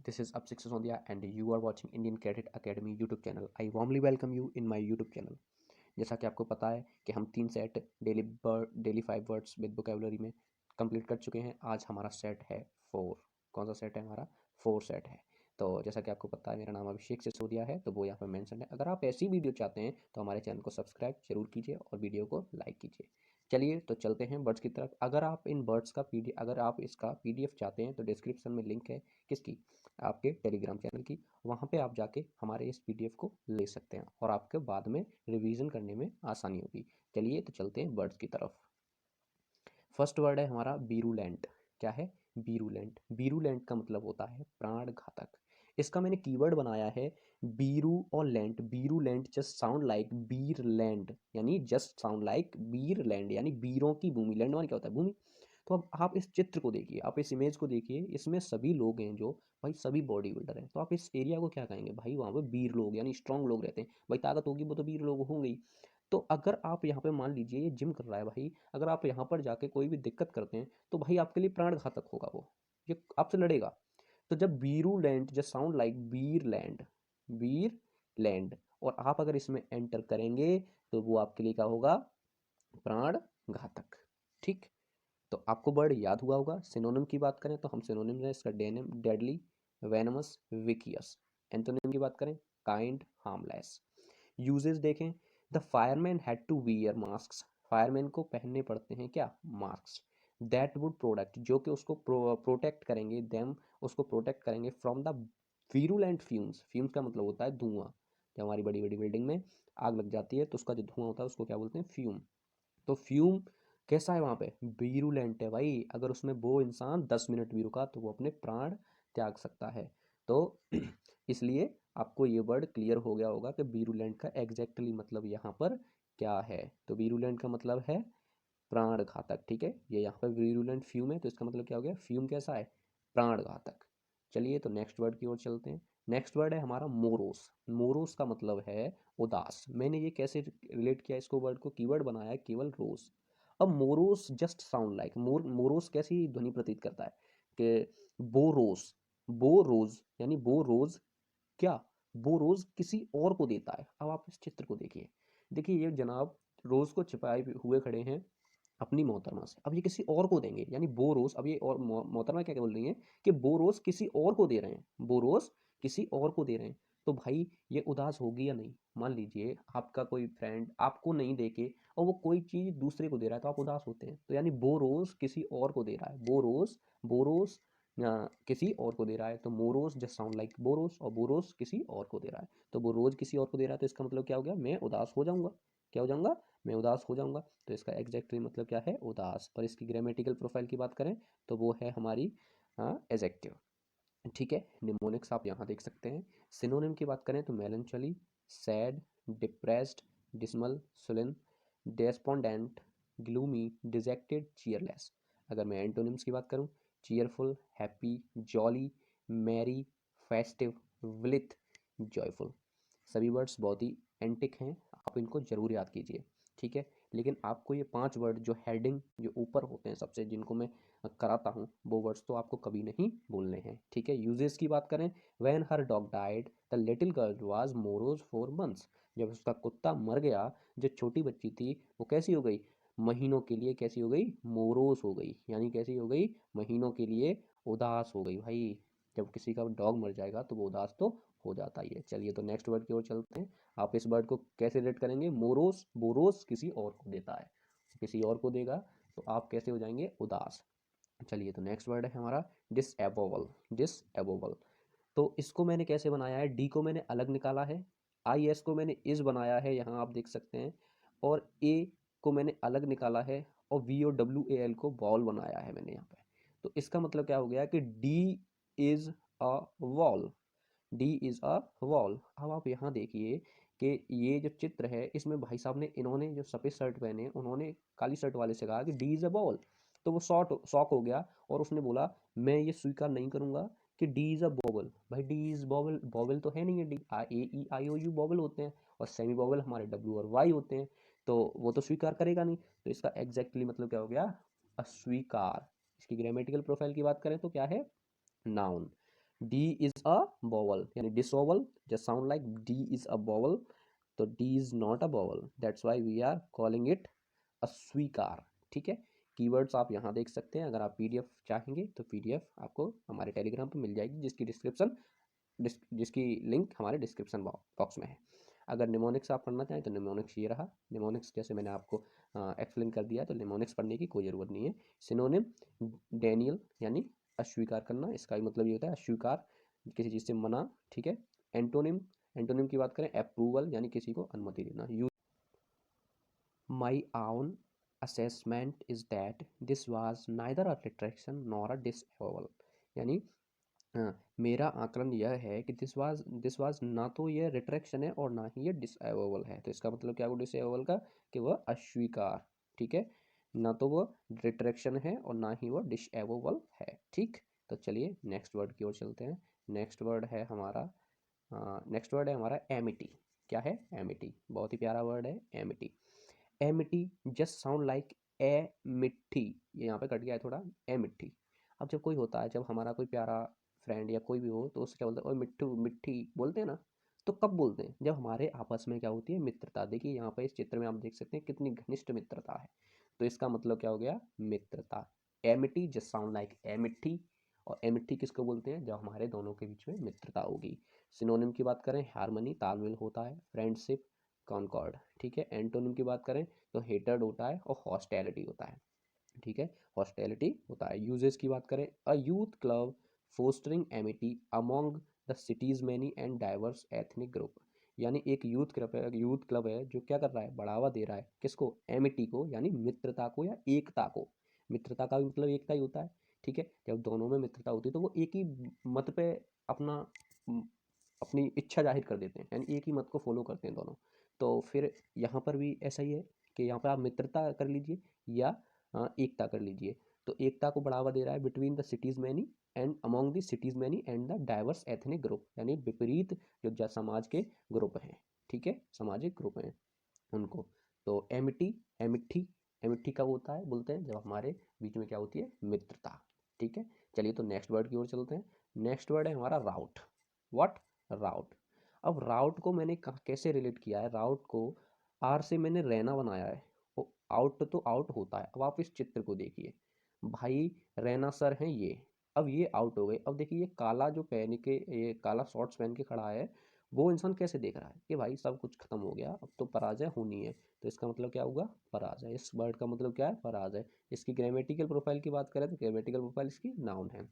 This is Abhishek Sisondia and you are watching Indian Cadet Academy YouTube channel. I warmly welcome you in my YouTube channel. जैसा कि आपको पता है कि हम 3 set daily 5 words with vocabulary में complete कर चुके हैं। आज हमारा सेट है 4। कौन सा सेट है हमारा? 4 सेट है। तो जैसा कि आपको पता है मेरा नाम अभिषेक सिसोदिया है, तो वो यहाँ पर मेंशन है। अगर आप ऐसी वीडियो चाहते हैं तो हमारे चैनल को सब्सक्राइब जरूर कीजिए और वीडियो को लाइक कीजिए। चलिए तो चलते हैं बर्ड्स की तरफ। अगर आप इन बर्ड्स का अगर आप इसका पीडीएफ चाहते हैं तो डिस्क्रिप्शन में लिंक है किसकी, आपके टेलीग्राम चैनल की। वहाँ पे आप जाके हमारे इस पीडीएफ को ले सकते हैं और आपके बाद में रिवीजन करने में आसानी होगी। चलिए तो चलते हैं बर्ड्स की तरफ। फर्स्ट वर्ड है हमारा बीरूलेंट। क्या है? बीरूलेंट। बीरूलेंट का मतलब होता है प्राण घातक। इसका मैंने कीवर्ड बनाया है बीरू और lent. बीरूलेंट just sound like beer land, यानी just sound like beer land, यानी बीरों की भूमि। लैंड मान क्या होता है? भूमि। तो अब आप इस चित्र को देखिए, आप इस इमेज को देखिए, इसमें सभी लोग हैं जो भाई सभी बॉडी बिल्डर हैं। तो आप इस एरिया को क्या कहेंगे भाई? वहाँ पे वीर लोग यानी स्ट्रांग लोग रहते हैं। भाई ताकत होगी वो तो वीर लोग होंगे ही। तो अगर आप यहाँ पे मान लीजिए ये जिम कर रहा है भाई, अगर आप यहाँ पर जाके कोई भी दिक्कत करते हैं तो भाई आपके लिए प्राण घातक होगा। वो ये आपसे लड़ेगा। तो जब बीरू land just sound like beer land, beer land, और आप अगर इसमें एंटर करेंगे तो वो आपके लिए क्या होगा? प्राण घातक। ठीक। तो आपको वर्ड याद हुआ होगा। सिनोनिम की बात करें तो हम सिनोनिम है इसका denim, deadly, venomous, vicious. Antonym की बात करें काइंड, हार्मलेस। यूजेस देखें, the fireman had to wear mask. Fireman को पहनने पड़ते हैं क्या? मास्क। दैट वुड प्रोडक्ट, जो कि उसको प्रोटेक्ट करेंगे, देम उसको प्रोटेक्ट करेंगे फ्रॉम द वीरुलेंट फ्यूम्स। फ्यूम्स का मतलब होता है धुआं। जब हमारी बड़ी बड़ी बिल्डिंग में आग लग जाती है तो उसका जो धुआं होता है उसको क्या बोलते हैं? फ्यूम। तो फ्यूम कैसा है वहाँ पे? वीरुलेंट है भाई। अगर उसमें वो इंसान 10 मिनट भी रुका तो वो अपने प्राण त्याग सकता है। तो इसलिए आपको ये वर्ड क्लियर हो गया होगा कि वीरुलेंट का एग्जैक्टली मतलब यहाँ पर क्या है। तो वीरुलेंट का मतलब है प्राण घातक। ठीक है, ये यहाँ पर वीरुलेंट फ्यूम है तो इसका मतलब क्या हो गया? फ्यूम कैसा है? प्राण घातक। चलिए तो नेक्स्ट वर्ड की ओर चलते हैं। नेक्स्ट वर्ड है हमारा मोरोस। मोरोस का मतलब है उदास। मैंने ये कैसे रिलेट किया इसको, वर्ड को कीवर्ड बनाया है केवल रोज। अब morose just sound like morose कैसी ध्वनि प्रतीत करता है कि बोरोस, बोरोज, यानी बोरोज क्या? बोरोज किसी और को देता है। अब आप इस चित्र को देखिए, देखिए ये जनाब रोज को छिपाए हुए खड़े हैं अपनी मोहतरमा से। अब ये किसी और को देंगे, यानी बोरोस। अब ये और मोहतरमा क्या क्या बोल रही हैं कि बोरोस किसी और को दे रहे हैं, बोरोस किसी और को दे रहे हैं। तो भाई ये उदास होगी या नहीं? मान लीजिए आपका कोई फ्रेंड आपको नहीं दे के और वो कोई चीज दूसरे को दे रहा है तो आप उदास होते हैं। तो यानी बोरोस किसी और को दे रहा है, बोरोस, बोरोस किसी और को दे रहा है। तो morose just sound like borrows, और बोरोस किसी और को दे रहा है। तो वो रोज किसी और को दे रहा है तो इसका मतलब क्या हो गया? मैं उदास हो जाऊंगा। क्या हो जाऊंगा? मैं उदास हो जाऊंगा। तो इसका एग्जैक्टली मतलब क्या है? उदास। और इसकी ग्रामेटिकल प्रोफाइल की बात करें तो वो है हमारी एजेक्टिव। ठीक है, निमोनिक्स आप यहाँ देख सकते हैं। सिनोनिम की बात करें तो melancholy, sad, depressed, dismal, sullen, despondent, gloomy, dejected, cheerless. अगर मैं एंटोनिम्स की बात करूँ, cheerful, happy, jolly, merry, festive, विलिथ, जॉयफुल। सभी वर्ड्स बहुत ही एंटिक हैं, आप इनको जरूर याद कीजिए। ठीक है, लेकिन आपको ये 5 वर्ड जो हेडिंग जो ऊपर होते हैं सबसे, जिनको मैं कराता हूँ, वो वर्ड्स तो आपको कभी नहीं बोलने हैं। ठीक है, यूजेस की बात करें, when her dog died the little girl was morose 4 months। जब उसका कुत्ता मर गया, जो छोटी बच्ची थी वो कैसी हो गई? महीनों के लिए कैसी हो गई? मोरोस हो गई। यानी कैसी हो गई? महीनों के लिए उदास हो गई। भाई जब किसी का डॉग मर जाएगा तो वो उदास तो हो जाता ही है। चलिए तो नेक्स्ट वर्ड की ओर चलते हैं। आप इस वर्ड को कैसे रेट करेंगे? मोरोस, बोरोस किसी और को देता है, किसी और को देगा तो आप कैसे हो जाएंगे? उदास। चलिए तो नेक्स्ट वर्ड है हमारा डिसएबोवल। डिसएबोवल, तो इसको मैंने कैसे बनाया है? डी को मैंने अलग निकाला है, आई एस को मैंने इस बनाया है, यहाँ आप देख सकते हैं, और ए को मैंने अलग निकाला है, और वी और डब्ल्यू ए एल को बॉल बनाया है मैंने यहाँ पे। तो इसका मतलब क्या हो गया कि D is a wall, D is a wall. अब आप यहाँ देखिए कि ये जो चित्र है इसमें भाई साहब ने, इन्होंने जो सफ़ेद शर्ट पहने, उन्होंने काली शर्ट वाले से कहा कि डी इज अ बॉल। तो वो शॉक हो गया और उसने बोला मैं ये स्वीकार नहीं करूंगा कि डी इज अ बॉबल। भाई डी इज बॉबल, बॉबल तो है नहीं है। D A E I O you बॉबल होते हैं और सेमी बॉबल हमारे डब्ल्यू और वाई होते हैं, तो वो तो स्वीकार करेगा नहीं। तो इसका एग्जैक्टली मतलब क्या हो गया? अस्वीकार। इसकी ग्रामेटिकल प्रोफाइल की बात करें तो क्या है? Noun. D is a vowel, यानी disavowal just sound like D is a vowel, तो D is not a vowel, that's why we are calling it अस्वीकार। ठीक है, कीवर्ड्स आप यहाँ देख सकते हैं। अगर आप पीडीएफ चाहेंगे तो पीडीएफ आपको हमारे टेलीग्राम पर मिल जाएगी, जिसकी लिंक हमारे डिस्क्रिप्शन बॉक्स में है। अगर निमोनिक्स आप पढ़ना चाहें तो निमोनिक्स ये रहा। निमोनिक्स जैसे मैंने आपको एक्सप्लेन कर दिया, तो निमोनिक्स पढ़ने की कोई ज़रूरत नहीं है। सिनोनिम डेनियल यानी अस्वीकार करना, इसका भी मतलब ये होता है अस्वीकार, किसी चीज़ से मना। ठीक है, एंटोनिम, एंटोनिम की बात करें अप्रूवल यानी किसी को अनुमति देना। My own assessment is that this was neither a retraction nor a disavowal, यानी मेरा आकलन यह है कि दिस वाज ना तो यह रिट्रैक्शन है और ना ही ये डिसएवोवल है। तो इसका मतलब क्या हुआ डिसएवोवल का, कि वह अस्वीकार। ठीक है, ना तो वह रिट्रैक्शन है और ना ही वह डिसएवोवल है। ठीक, तो चलिए नेक्स्ट वर्ड की ओर चलते हैं। नेक्स्ट वर्ड है हमारा एमिटी। क्या है? एमिटी, बहुत ही प्यारा वर्ड है Amity. Amity just sound like a मिट्टी, ये यहाँ पे कट गया है थोड़ा, ए मिट्टी। अब जब कोई होता है, जब हमारा कोई प्यारा फ्रेंड या कोई भी हो, तो उससे क्या बोलते हैं, ओए मिट्टू मिट्टी बोलते हैं ना। तो कब बोलते हैं? जब हमारे आपस में क्या होती है, मित्रता। देखिए यहाँ पर इस चित्र में आप देख सकते हैं कितनी घनिष्ठ मित्रता है। तो इसका मतलब क्या हो गया, मित्रता। Amity just sound like a मिट्टी, और ए मिट्टी किसको बोलते हैं? जब हमारे दोनों के बीच में मित्रता होगी। सिनोनिम की बात करें, हार्मनी तालमेल होता है, फ्रेंडशिप, कॉन्कॉर्ड। ठीक है, एंटोनिम की बात करें तो हेटर्ड होता है और हॉस्टैलिटी होता है। ठीक है, हॉस्टैलिटी होता है। यूजेस की बात करें, a youth club fostering Amity among the cities many and diverse ethnic group, यानी एक यूथ क्लब है जो क्या कर रहा है, बढ़ावा दे रहा है किसको? एमिटी को, यानी मित्रता को या एकता को। मित्रता का भी मतलब एकता ही होता है। ठीक है, जब दोनों में मित्रता होती है तो वो एक ही मत पे अपना अपनी इच्छा जाहिर कर देते हैं, यानी एक ही मत को फॉलो करते हैं दोनों। तो फिर यहाँ पर भी ऐसा ही है कि यहाँ पर आप मित्रता कर लीजिए या एकता कर लीजिए। तो एकता को बढ़ावा दे रहा है between the cities many and among the cities many and the diverse ethnic group, यानी विपरीत जो समाज के ग्रुप हैं। ठीक है, सामाजिक ग्रुप हैं उनको। तो एमिटी, एमिठी, एमिठी कब होता है बोलते हैं? जब हमारे बीच में क्या होती है, मित्रता। ठीक है, चलिए तो नेक्स्ट वर्ड की ओर चलते हैं। नेक्स्ट वर्ड है हमारा राउट। व्हाट? राउट। अब राउट को मैंने कैसे रिलेट किया है? राउट को आर से मैंने रैना बनाया है। वो आउट तो आउट होता है। अब आप इस चित्र को देखिए भाई, रैना सर हैं ये, अब ये आउट हो गए। अब देखिए ये काला जो पहन के, ये काला शॉर्ट्स पहन के खड़ा है, वो इंसान कैसे देख रहा है कि भाई सब कुछ खत्म हो गया, अब तो पराजय होनी है। तो इसका मतलब क्या होगा? पराजय। इस वर्ड का मतलब क्या है? पराजय। इसकी ग्रामेटिकल प्रोफाइल की बात करें तो ग्रामेटिकल प्रोफाइल इसकी नाउन है।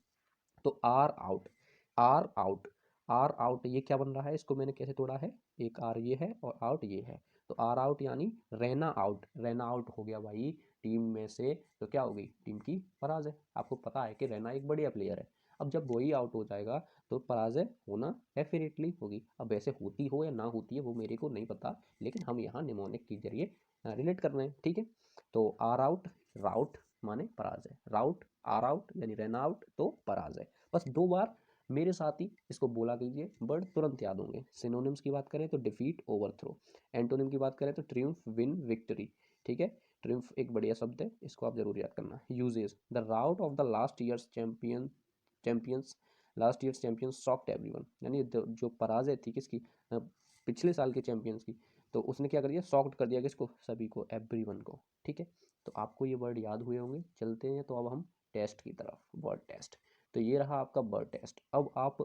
तो R out, R out, R out, ये क्या बन रहा है? इसको मैंने कैसे तोड़ा है, एक आर ये है और आउट ये है। तो आर आउट यानी रैना आउट, रैना आउट हो गया भाई टीम में से, तो क्या होगी? टीम की पराजय। आपको पता है कि रैना एक बढ़िया प्लेयर है, अब जब वही आउट हो जाएगा तो पराजय होना डेफिनेटली होगी। अब ऐसे होती हो या ना होती है वो मेरे को नहीं पता, लेकिन हम यहाँ निमोनिक के जरिए रिलेट कर रहे हैं। ठीक है, तो आर आउट, राउट माने पराजय, राउट आर आउट यानी रन आउट तो पराजय। बस दो बार मेरे साथ ही इसको बोला कीजिए, वर्ड तुरंत याद होंगे। सिनोनिम्स की बात करें तो डिफीट, ओवरथ्रो। एंटोनिम की बात करें तो ट्रिम्फ, विन, विक्ट्री। ठीक है, ट्रिम्फ एक बढ़िया शब्द है, इसको आप जरूर याद करना। Uses, the route of the last years champions, last years champions shocked everyone, यानी जो पराजय थी किसकी, पिछले साल के चैंपियंस की, तो उसने क्या कर दिया, शॉक्ड कर दिया किसको? सभी को, एवरीवन को। ठीक है, तो आपको ये वर्ड याद हुए होंगे। चलते हैं तो अब हम टेस्ट की तरफ, वर्ड टेस्ट। तो ये रहा आपका वर्ड टेस्ट। अब आप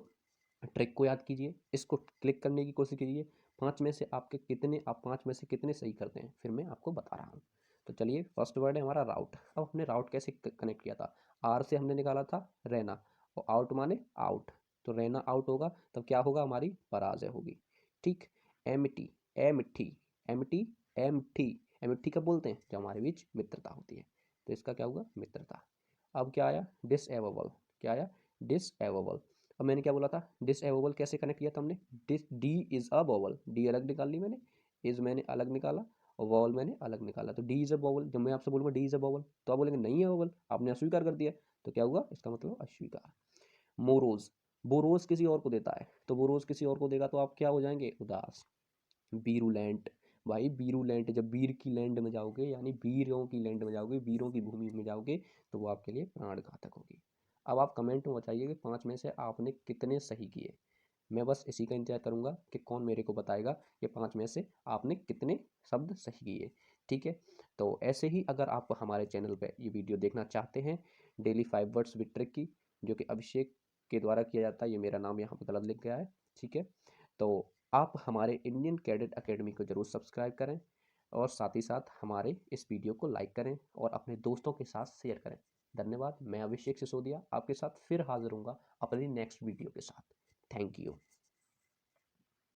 ट्रिक को याद कीजिए, इसको क्लिक करने की कोशिश कीजिए। आप 5 में से कितने सही करते हैं, फिर मैं आपको बता रहा हूँ। तो चलिए, फर्स्ट वर्ड है हमारा राउट। अब हमने राउट कैसे कनेक्ट किया था? आर से हमने निकाला था रैना, और आउट माने आउट, तो रैना आउट होगा तब क्या होगा? हमारी पराजय होगी। ठीक, एमिटी, एमिठी, एमिटी, एमटी, एमिठी कब बोलते हैं? जब हमारे बीच मित्रता होती है। तो इसका क्या होगा? मित्रता। अब क्या आया? डिसएवेबल। क्या आया? डिसएवेबल। अब मैंने क्या बोला था? डिसएवेबल कैसे कनेक्ट किया था हमने? D is a vowel, D अलग निकाल ली मैंने, इज मैंने अलग निकाला और वोवल मैंने अलग निकाला। तो डी इज अ वोवल, जब मैं आपसे बोलूंगा डी इज अ वोवल तो आप बोलेंगे नहीं है वोवल, आपने अस्वीकार कर दिया। तो क्या हुआ? इसका मतलब अस्वीकार। मोरोज, बोरोज किसी और को देता है, तो बोरोज किसी और को देगा तो आप क्या हो जाएंगे? उदास। बीरूलेंट, भाई बीरूलेंट, जब वीर की लैंड में जाओगे, यानी वीरों की लैंड में जाओगे, वीरों की भूमि में जाओगे, तो वो आपके लिए प्राण घातक होगी। अब आप कमेंट में बताइए कि 5 में से आपने कितने सही किए। मैं बस इसी का इंतजार करूँगा कि कौन मेरे को बताएगा कि 5 में से आपने कितने शब्द सही किए। ठीक है, तो ऐसे ही अगर आप हमारे चैनल पे ये वीडियो देखना चाहते हैं डेली 5 वर्ड्स विद ट्रिक की, जो कि अभिषेक के द्वारा किया जाता है, ये मेरा नाम यहाँ पे गलत लिख गया है। ठीक है, तो आप हमारे इंडियन कैडेट अकेडमी को ज़रूर सब्सक्राइब करें और साथ ही साथ हमारे इस वीडियो को लाइक करें और अपने दोस्तों के साथ शेयर करें। धन्यवाद। मैं अभिषेक सिसोदिया आपके साथ फिर हाजिर हूँगा अपनी नेक्स्ट वीडियो के साथ। Thank you.